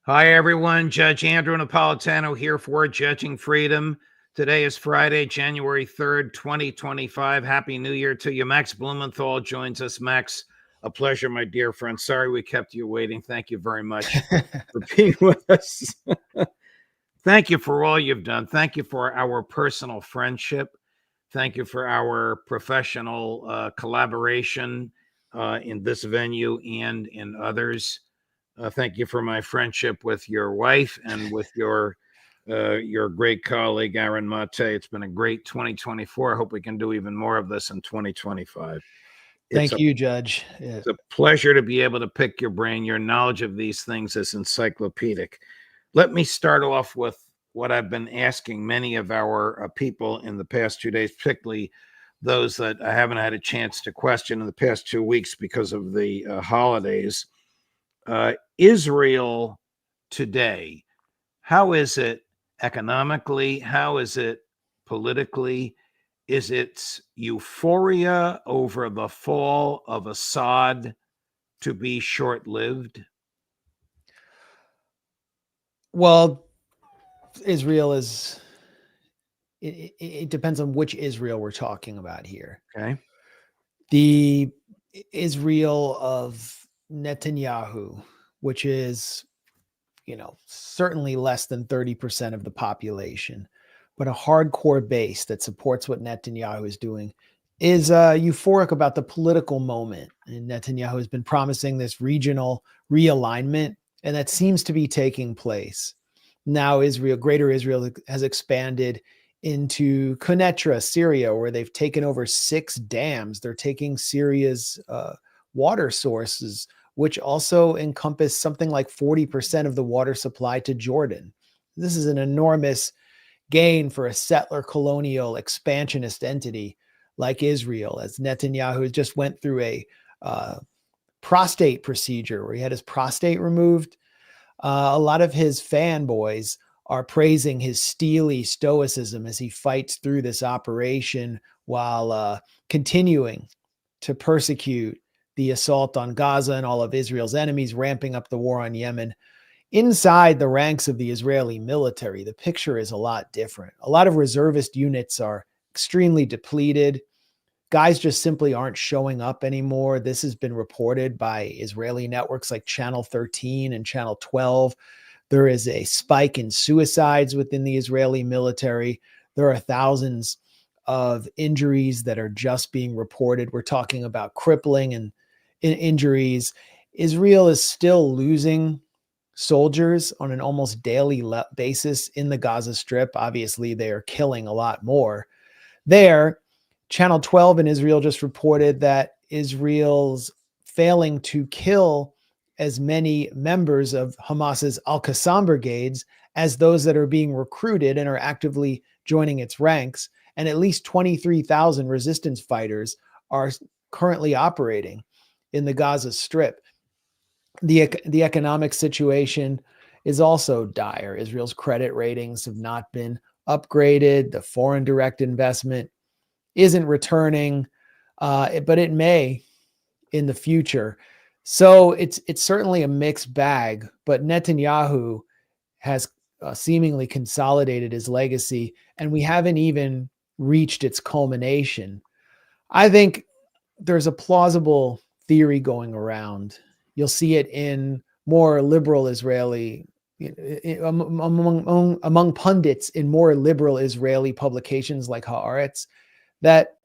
Hi, everyone. Judge Andrew Napolitano here for Judging Freedom. Today is Friday, January 3rd, 2025. Happy New Year to you. Max Blumenthal joins us. Max, a pleasure, my dear friend. Sorry we kept you waiting. Thank you very much for being with us. Thank you for all you've done. Thank you for our personal friendship. Thank you for our professional collaboration in this venue and in others. Thank you for my friendship with your wife and with your great colleague, Aaron Mate. It's been a great 2024. I hope we can do even more of this in 2025. Thank you, Judge. It's a pleasure to be able to pick your brain. Your knowledge of these things is encyclopedic. Let me start off with what I've been asking many of our people in the past 2 days, particularly those that I haven't had a chance to question in the past 2 weeks because of the holidays. Israel today, how is it economically? How is it politically? Is it euphoria over the fall of Assad to be short-lived? Well, Israel is, it depends on which Israel we're talking about here. Okay. The Israel of Netanyahu, which is, certainly less than 30% of the population, but a hardcore base that supports what Netanyahu is doing, is euphoric about the political moment. And Netanyahu has been promising this regional realignment, and that seems to be taking place. Now greater Israel has expanded into Quneitra, Syria, where they've taken over 6 dams. They're taking Syria's water sources, which also encompass something like 40% of the water supply to Jordan. This is an enormous gain for a settler colonial expansionist entity like Israel, as Netanyahu just went through a prostate procedure where he had his prostate removed. A lot of his fanboys are praising his steely stoicism as he fights through this operation while continuing to persecute the assault on Gaza and all of Israel's enemies, ramping up the war on Yemen. Inside the ranks of the Israeli military, the picture is a lot different. A lot of reservist units are extremely depleted. Guys just simply aren't showing up anymore. This has been reported by Israeli networks like Channel 13 and Channel 12. There is a spike in suicides within the Israeli military. There are thousands of injuries that are just being reported. We're talking about crippling and injuries. Israel is still losing soldiers on an almost daily basis in the Gaza Strip. Obviously, they are killing a lot more there. Channel 12 in Israel just reported that Israel's failing to kill as many members of Hamas's Al-Qassam brigades as those that are being recruited and are actively joining its ranks. And at least 23,000 resistance fighters are currently operating in the Gaza Strip. The economic situation is also dire. Israel's credit ratings have not been upgraded. The foreign direct investment isn't returning, but it may in the future. So it's certainly a mixed bag, but Netanyahu has seemingly consolidated his legacy, and we haven't even reached its culmination. I think there's a plausible theory going around. You'll see it in more liberal Israeli, among pundits in more liberal Israeli publications like Haaretz, that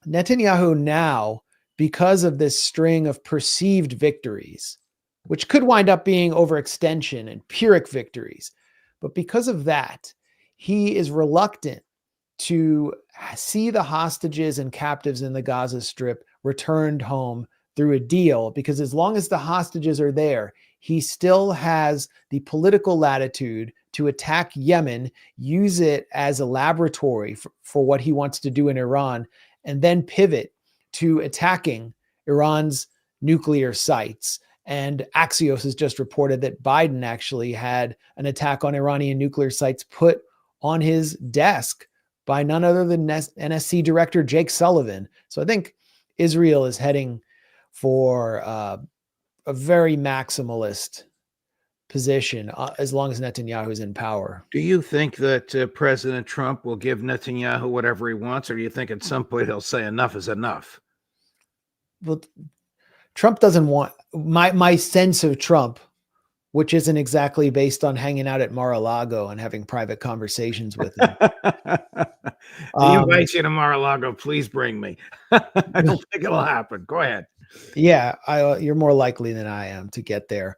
Netanyahu now, because of this string of perceived victories, which could wind up being overextension and Pyrrhic victories, but because of that, he is reluctant to see the hostages and captives in the Gaza Strip returned home through a deal, because as long as the hostages are there, he still has the political latitude to attack Yemen, use it as a laboratory for what he wants to do in Iran, and then pivot to attacking Iran's nuclear sites. And Axios has just reported that Biden actually had an attack on Iranian nuclear sites put on his desk by none other than NSC Director Jake Sullivan. So I think Israel is heading for a very maximalist position as long as Netanyahu is in power. Do you think that President Trump will give Netanyahu whatever he wants, or do you think at some point he'll say enough is enough? Well, Trump doesn't want my sense of Trump, which isn't exactly based on hanging out at Mar-a-Lago and having private conversations with him. He invites you to Mar-a-Lago. Please bring me. I don't think it'll happen. Go ahead. Yeah, you're more likely than I am to get there.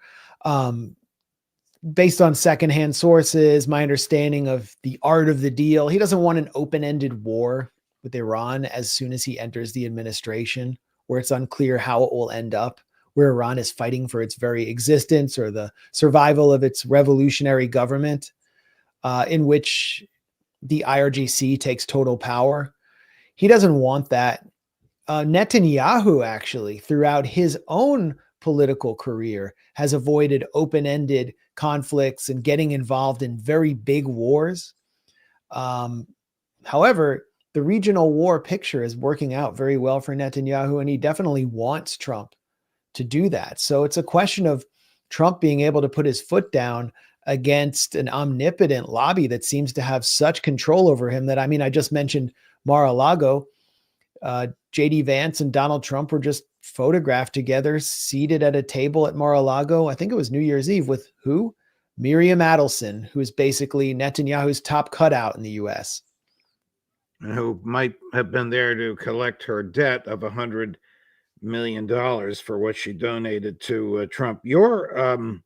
Based on secondhand sources, my understanding of the art of the deal, he doesn't want an open-ended war with Iran as soon as he enters the administration, where it's unclear how it will end up, where Iran is fighting for its very existence or the survival of its revolutionary government, in which the IRGC takes total power. He doesn't want that. Netanyahu, actually, throughout his own political career, has avoided open-ended conflicts and getting involved in very big wars. However, the regional war picture is working out very well for Netanyahu, and he definitely wants Trump to do that. So it's a question of Trump being able to put his foot down against an omnipotent lobby that seems to have such control over him that, I mean, I just mentioned Mar-a-Lago. JD Vance and Donald Trump were just photographed together, seated at a table at Mar-a-Lago. I think it was New Year's Eve with who? Miriam Adelson, who is basically Netanyahu's top cutout in the U.S. Who might have been there to collect her debt of $100 million for what she donated to Trump. Your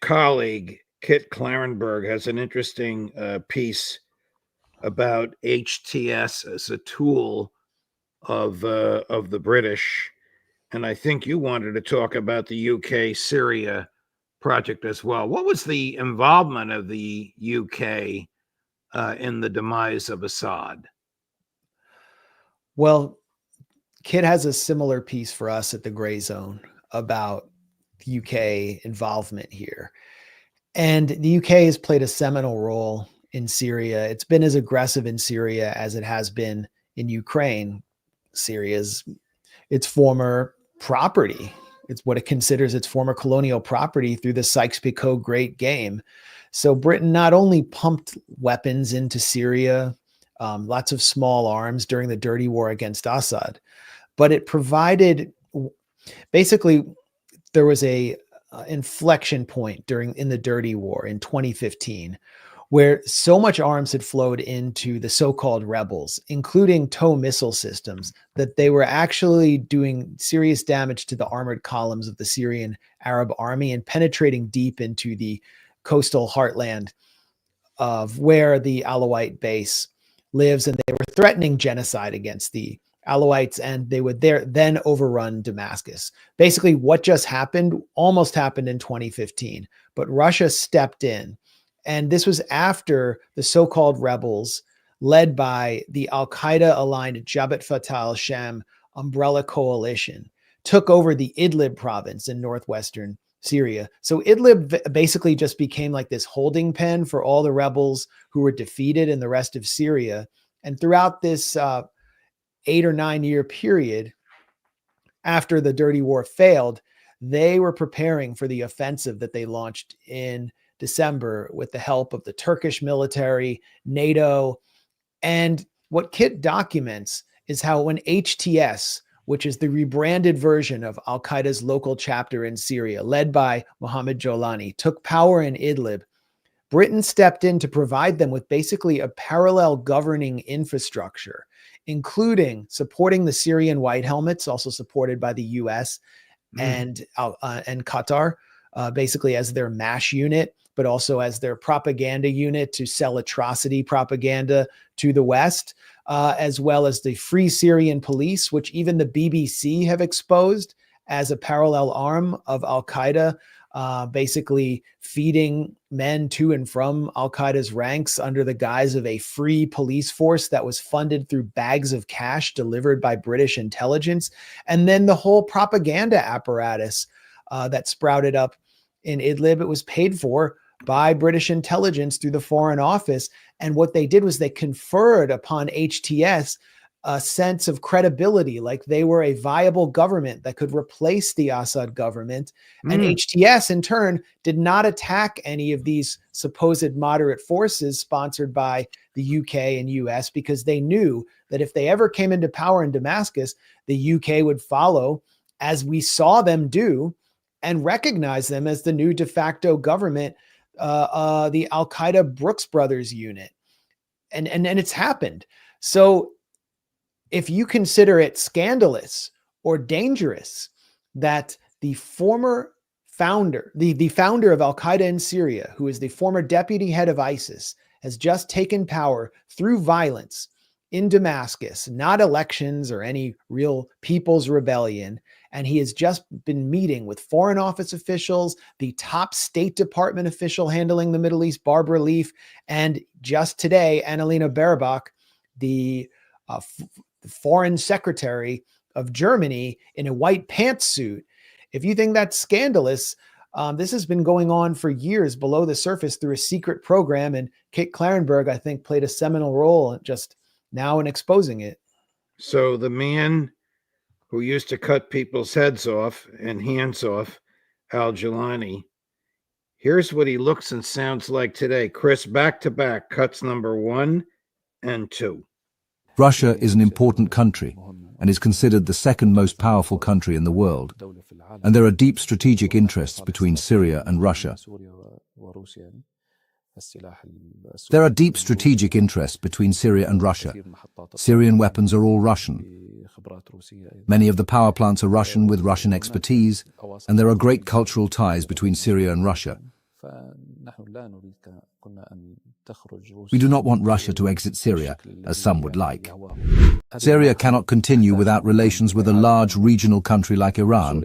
colleague, Kit Clarenberg, has an interesting piece about HTS as a tool of the British. And I think you wanted to talk about the UK Syria project as well. What was the involvement of the UK in the demise of Assad? Well, Kit has a similar piece for us at the Gray Zone about UK involvement here. And the UK has played a seminal role in Syria. It's been as aggressive in Syria as it has been in Ukraine. Syria's its former property. It's what it considers its former colonial property through the Sykes-Picot Great Game. So Britain not only pumped weapons into Syria, lots of small arms during the dirty war against Assad, but it provided, basically, there was a inflection point in the dirty war in 2015, where so much arms had flowed into the so-called rebels, including TOW missile systems, that they were actually doing serious damage to the armored columns of the Syrian Arab army and penetrating deep into the coastal heartland of where the Alawite base lives. And they were threatening genocide against the Alawites, and they would then overrun Damascus. Basically, what just happened almost happened in 2015, but Russia stepped in. And this was after the so-called rebels, led by the al-Qaeda-aligned Jabhat Fatah al-Sham umbrella coalition, took over the Idlib province in northwestern Syria. So Idlib basically just became like this holding pen for all the rebels who were defeated in the rest of Syria. And throughout this 8 or 9 year period, after the dirty war failed, they were preparing for the offensive that they launched in December with the help of the Turkish military, NATO. And what Kit documents is how when HTS, which is the rebranded version of al-Qaeda's local chapter in Syria, led by Mohammed Jolani, took power in Idlib, Britain stepped in to provide them with basically a parallel governing infrastructure, including supporting the Syrian White Helmets, also supported by the US and Qatar, basically as their MASH unit, but also as their propaganda unit to sell atrocity propaganda to the West, as well as the Free Syrian Police, which even the BBC have exposed as a parallel arm of al-Qaeda, basically feeding men to and from al-Qaeda's ranks under the guise of a free police force that was funded through bags of cash delivered by British intelligence. And then the whole propaganda apparatus that sprouted up in Idlib, it was paid for by British intelligence through the Foreign Office. And what they did was they conferred upon HTS a sense of credibility, like they were a viable government that could replace the Assad government. And HTS, in turn, did not attack any of these supposed moderate forces sponsored by the UK and US, because they knew that if they ever came into power in Damascus, the UK would follow, as we saw them do, and recognize them as the new de facto government, the Al-Qaeda Brooks Brothers unit. And it's happened. So if you consider it scandalous or dangerous that the former founder, the founder of Al-Qaeda in Syria, who is the former deputy head of ISIS, has just taken power through violence in Damascus, not elections or any real people's rebellion, and he has just been meeting with Foreign Office officials, the top State Department official handling the Middle East, Barbara Leaf, and just today, Annalena Baerbock, the foreign secretary of Germany, in a white pantsuit. If you think that's scandalous, this has been going on for years below the surface through a secret program, and Kate Klarenberg, I think, played a seminal role just now in exposing it. So the man who used to cut people's heads off and hands off, Jolani, here's what he looks and sounds like today. Chris, back to back, cuts number 1 and 2. Russia is an important country and is considered the second most powerful country in the world. And there are deep strategic interests between Syria and Russia. There are deep strategic interests between Syria and Russia. Syrian weapons are all Russian. Many of the power plants are Russian with Russian expertise, and there are great cultural ties between Syria and Russia. We do not want Russia to exit Syria, as some would like. Syria cannot continue without relations with a large regional country like Iran,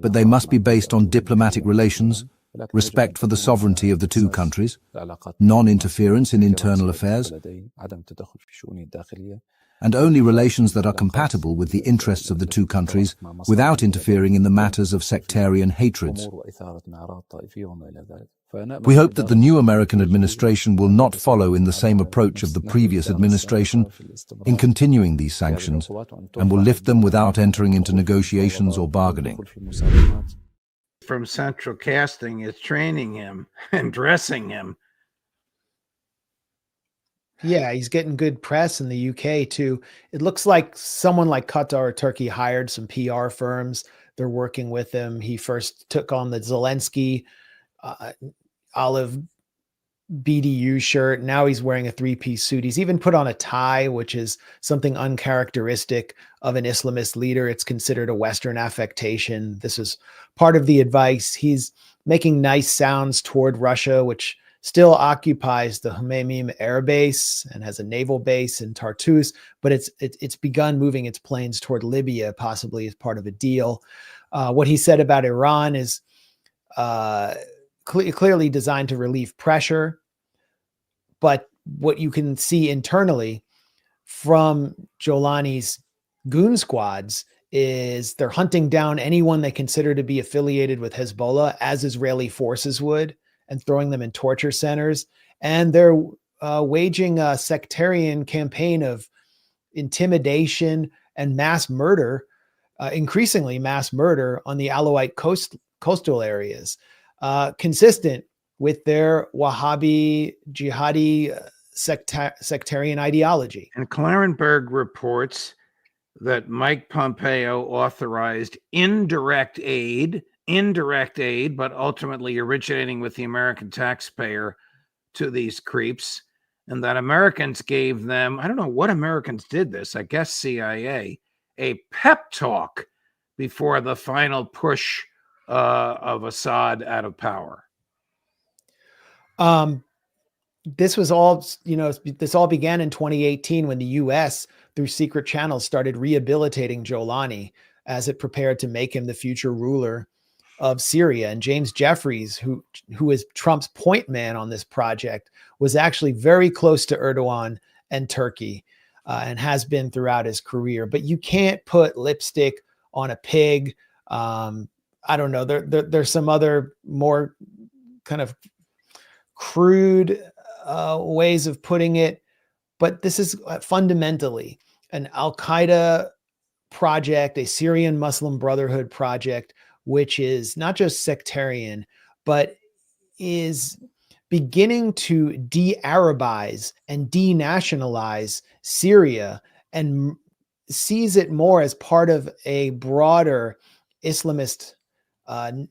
but they must be based on diplomatic relations, respect for the sovereignty of the two countries, non-interference in internal affairs, and only relations that are compatible with the interests of the two countries without interfering in the matters of sectarian hatreds. We hope that the new American administration will not follow in the same approach of the previous administration in continuing these sanctions, and will lift them without entering into negotiations or bargaining. From Central Casting is training him and dressing him. Yeah, he's getting good press in the UK too. It looks like someone like Qatar or Turkey hired some PR firms. They're working with him. He first took on the Zelensky olive BDU shirt. Now he's wearing a 3-piece suit. He's even put on a tie, which is something uncharacteristic of an Islamist leader. It's considered a Western affectation. This is part of the advice. He's making nice sounds toward Russia, which still occupies the Hmeimim air base and has a naval base in Tartus, but it's begun moving its planes toward Libya, possibly as part of a deal. What he said about Iran is clearly designed to relieve pressure, but what you can see internally from Jolani's goon squads is they're hunting down anyone they consider to be affiliated with Hezbollah, as Israeli forces would, and throwing them in torture centers. And they're waging a sectarian campaign of intimidation and mass murder, increasingly mass murder on the Alawite coastal areas, consistent with their Wahhabi jihadi sectarian ideology. And Klarenberg reports that Mike Pompeo authorized indirect aid, but ultimately originating with the American taxpayer, to these creeps, and that Americans gave them, I don't know what Americans did this, I guess CIA, a pep talk before the final push of Assad out of power. This was all, this all began in 2018 when the U.S., through secret channels, started rehabilitating Jolani as it prepared to make him the future ruler of Syria. And James Jeffries, who is Trump's point man on this project, was actually very close to Erdogan and Turkey, and has been throughout his career. But you can't put lipstick on a pig. I don't know. There's some other more kind of crude ways of putting it, But this is fundamentally an Al-Qaeda project, a Syrian Muslim Brotherhood project, which is not just sectarian, but is beginning to de-Arabize and denationalize Syria and sees it more as part of a broader Islamist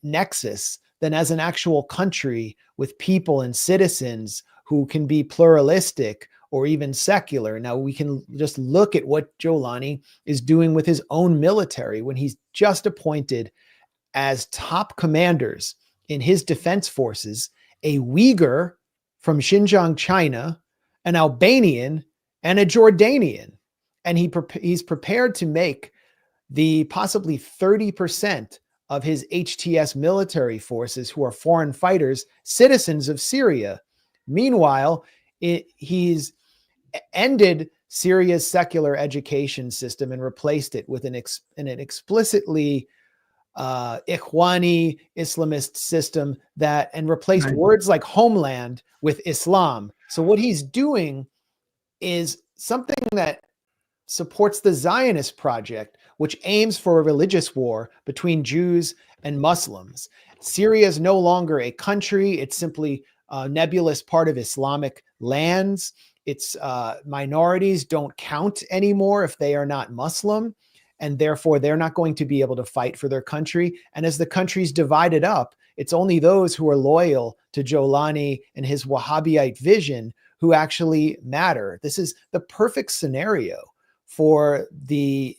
nexus than as an actual country with people and citizens who can be pluralistic or even secular. Now, we can just look at what Jolani is doing with his own military when he's just appointed as top commanders in his defense forces a Uyghur from Xinjiang, China, an Albanian, and a Jordanian. And he's prepared to make the possibly 30% of his HTS military forces who are foreign fighters citizens of Syria. Meanwhile, he's ended Syria's secular education system and replaced it with an explicitly Ikhwani Islamist system and replaced words like homeland with Islam. So what he's doing is something that supports the Zionist project, which aims for a religious war between Jews and Muslims. Syria is no longer a country. It's simply a nebulous part of Islamic lands. Its minorities don't count anymore if they are not Muslim, and therefore they're not going to be able to fight for their country. And as the country's divided up, it's only those who are loyal to Jolani and his Wahhabite vision who actually matter. This is the perfect scenario for the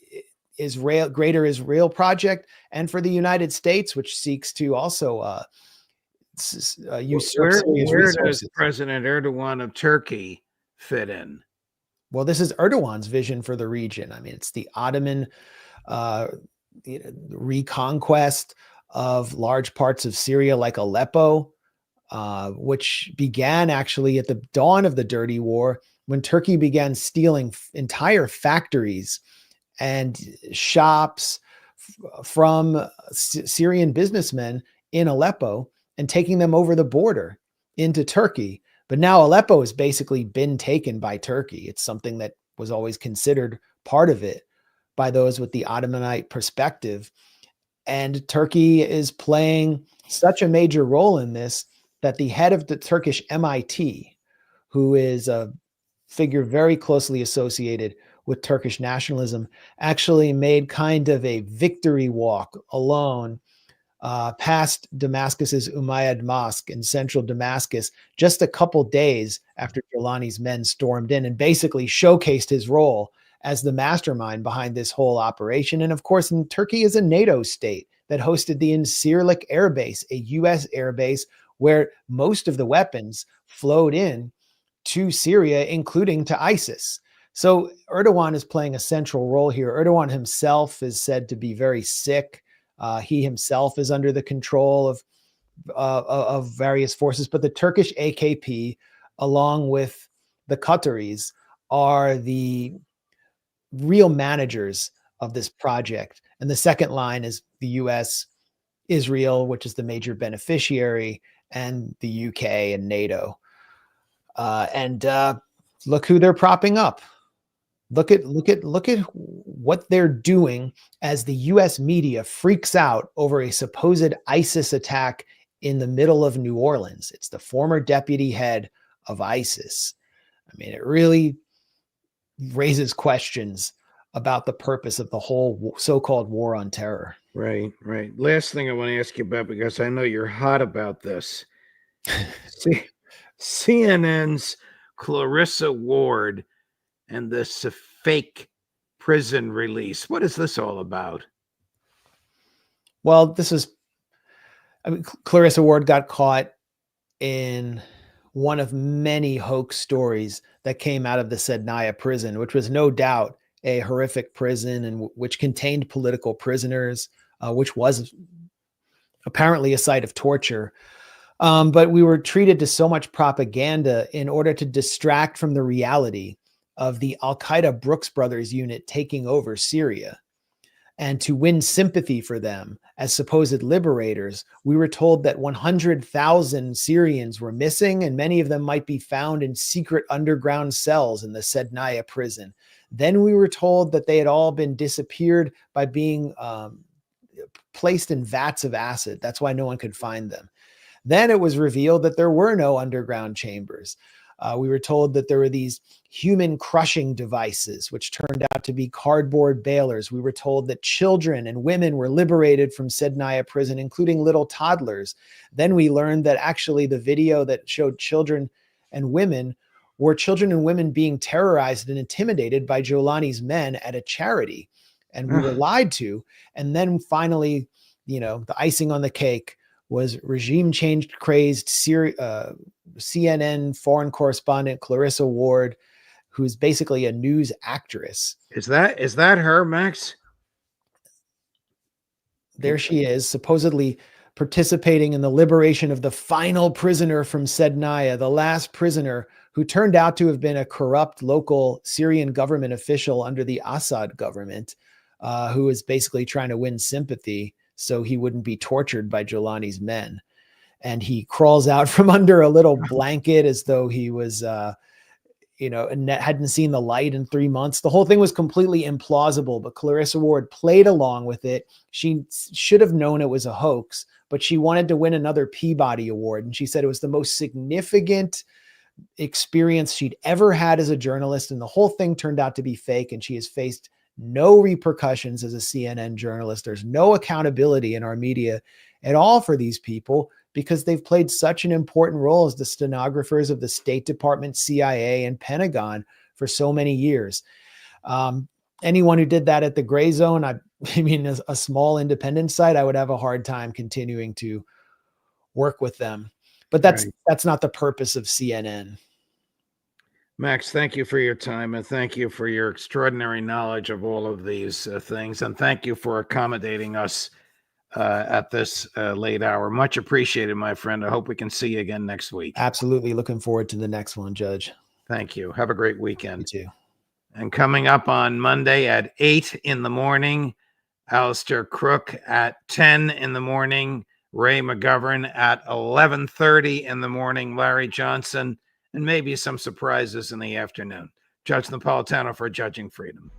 Greater Israel Project and for the United States, which seeks to also usurp Syria's where resources. does President Erdogan of Turkey fit in? Well, this is Erdogan's vision for the region. I mean, it's the Ottoman reconquest of large parts of Syria, like Aleppo, which began actually at the dawn of the Dirty War, when Turkey began stealing entire factories and shops from Syrian businessmen in Aleppo and taking them over the border into Turkey. But now Aleppo has basically been taken by Turkey. It's something that was always considered part of it by those with the Ottomanite perspective. And Turkey is playing such a major role in this that the head of the Turkish MIT, who is a figure very closely associated with Turkish nationalism, actually made kind of a victory walk alone past Damascus's Umayyad Mosque in central Damascus just a couple days after Jolani's men stormed in, and basically showcased his role as the mastermind behind this whole operation. And of course, Turkey is a NATO state that hosted the Incirlik Air Base, a U.S. air base where most of the weapons flowed in to Syria, including to ISIS. So Erdogan is playing a central role here. Erdogan himself is said to be very sick. He himself is under the control of various forces, but the Turkish AKP, along with the Qataris, are the real managers of this project. And the second line is the US, Israel, which is the major beneficiary, and the UK and NATO. And look who they're propping up. Look at what they're doing as the US media freaks out over a supposed ISIS attack in the middle of New Orleans. It's the former deputy head of ISIS. I mean, it really raises questions about the purpose of the whole so-called war on terror. Right. Last thing I want to ask you about, because I know you're hot about this. CNN's Clarissa Ward and this fake prison release. What is this all about? Well, Clarissa Ward got caught in one of many hoax stories that came out of the Sednaya prison, which was no doubt a horrific prison and which contained political prisoners, which was apparently a site of torture. But we were treated to so much propaganda in order to distract from the reality of the Al-Qaeda Brooks Brothers unit taking over Syria. And to win sympathy for them as supposed liberators, we were told that 100,000 Syrians were missing, and many of them might be found in secret underground cells in the Sednaya prison. Then we were told that they had all been disappeared by being placed in vats of acid. That's why no one could find them. Then it was revealed that there were no underground chambers. We were told that there were these human crushing devices, which turned out to be cardboard balers. We were told that children and women were liberated from Sednaya prison, including little toddlers. Then we learned that actually the video that showed children and women were children and women being terrorized and intimidated by Jolani's men at a charity. And we were lied to. And then finally, the icing on the cake was regime change crazed CNN foreign correspondent Clarissa Ward, who's basically a news actress. Is that her, Max? There she is, supposedly participating in the liberation of the final prisoner from Sednaya, the last prisoner who turned out to have been a corrupt local Syrian government official under the Assad government, who was basically trying to win sympathy so he wouldn't be tortured by Jolani's men. And he crawls out from under a little blanket as though he was, hadn't seen the light in 3 months. The whole thing was completely implausible, but Clarissa Ward played along with it. She should have known it was a hoax, but she wanted to win another Peabody Award. And she said it was the most significant experience she'd ever had as a journalist. And the whole thing turned out to be fake. And she has faced no repercussions as a CNN journalist. There's no accountability in our media at all for these people, because they've played such an important role as the stenographers of the State Department, CIA, and Pentagon for so many years. Anyone who did that at the gray zone, I mean, as a small independent site, I would have a hard time continuing to work with them. But that's not the purpose of CNN. Max, thank you for your time, and thank you for your extraordinary knowledge of all of these things, and thank you for accommodating us at this late hour. Much appreciated, my friend. I hope we can see you again next week. Absolutely. Looking forward to the next one, Judge. Thank you. Have a great weekend. You too. And coming up on Monday at 8 in the morning, Alistair Crook at 10 in the morning, Ray McGovern at 11:30 in the morning, Larry Johnson, and maybe some surprises in the afternoon. Judge Napolitano for Judging Freedom.